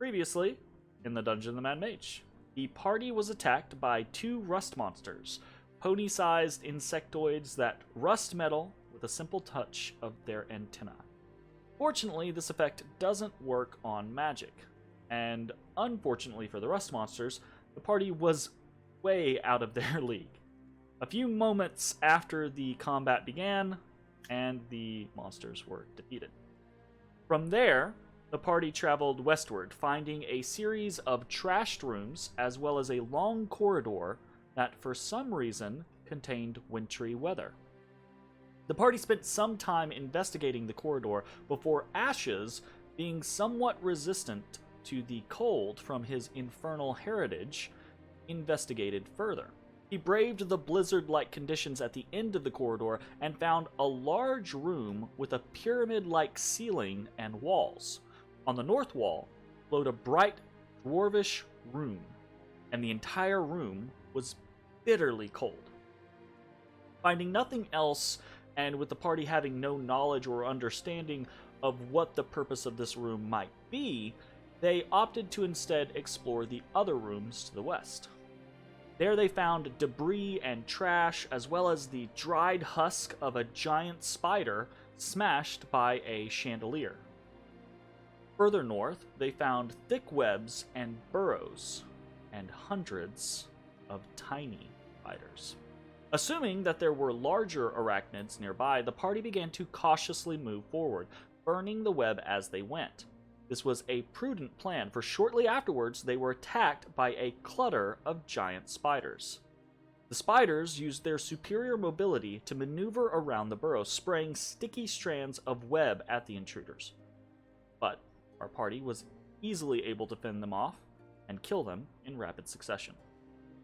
Previously, in the dungeon of the Mad Mage, the party was attacked by two rust monsters, pony-sized insectoids that rust metal with a simple touch of their antennae. Fortunately, this effect doesn't work on magic, and unfortunately for the rust monsters, the party was way out of their league. A few moments after the combat began, and the monsters were defeated. From there, the party traveled westward, finding a series of trashed rooms as well as a long corridor that for some reason contained wintry weather. The party spent some time investigating the corridor before Ashes, being somewhat resistant to the cold from his infernal heritage, investigated further. He braved the blizzard-like conditions at the end of the corridor and found a large room with a pyramid-like ceiling and walls. On the north wall glowed a bright, dwarvish rune, and the entire room was bitterly cold. Finding nothing else, and with the party having no knowledge or understanding of what the purpose of this room might be, they opted to instead explore the other rooms to the west. There they found debris and trash, as well as the dried husk of a giant spider smashed by a chandelier. Further north, they found thick webs and burrows, and hundreds of tiny spiders. Assuming that there were larger arachnids nearby, the party began to cautiously move forward, burning the web as they went. This was a prudent plan, for shortly afterwards they were attacked by a clutter of giant spiders. The spiders used their superior mobility to maneuver around the burrows, spraying sticky strands of web at the intruders. But our party was easily able to fend them off and kill them in rapid succession.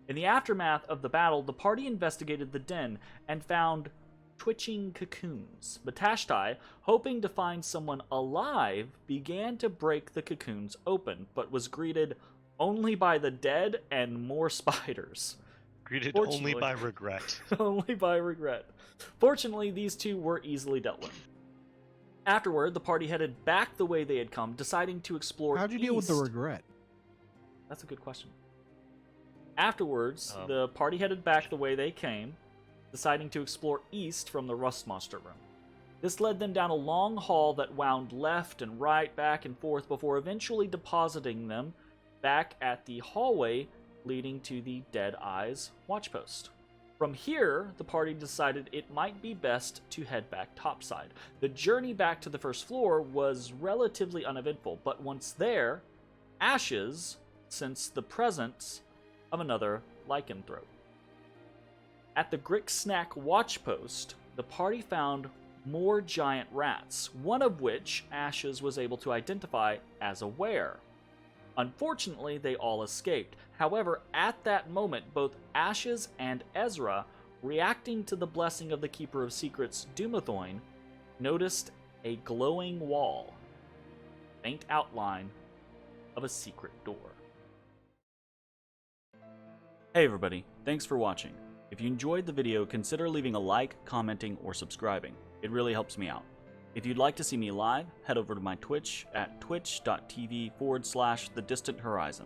In the aftermath of the battle, the party investigated the den and found twitching cocoons. Matashtai, hoping to find someone alive, began to break the cocoons open, but was greeted only by the dead and more spiders. Greeted only by regret. Only by regret. Fortunately, these two were easily dealt with. Afterward, the party headed back the way they had come, deciding to explore How'd you deal with the regret? That's a good question. Afterwards, the party headed back the way they came, deciding to explore east from the rust monster room. This led them down a long hall that wound left and right, back and forth, before eventually depositing them back at the hallway leading to the Dead Eyes watchpost. From here, the party decided it might be best to head back topside. The journey back to the first floor was relatively uneventful, but once there, Ashes sensed the presence of another lycanthrope. At the Gricksnack watchpost, the party found more giant rats, one of which Ashes was able to identify as a were. Unfortunately, they all escaped. However, at that moment, both Ashes and Ezrah, reacting to the blessing of the Keeper of Secrets, Dumathoin, noticed a glowing wall, faint outline of a secret door. Hey everybody, thanks for watching. If you enjoyed the video, consider leaving a like, commenting, or subscribing. It really helps me out. If you'd like to see me live, head over to my Twitch at twitch.tv/thedistanthorizon.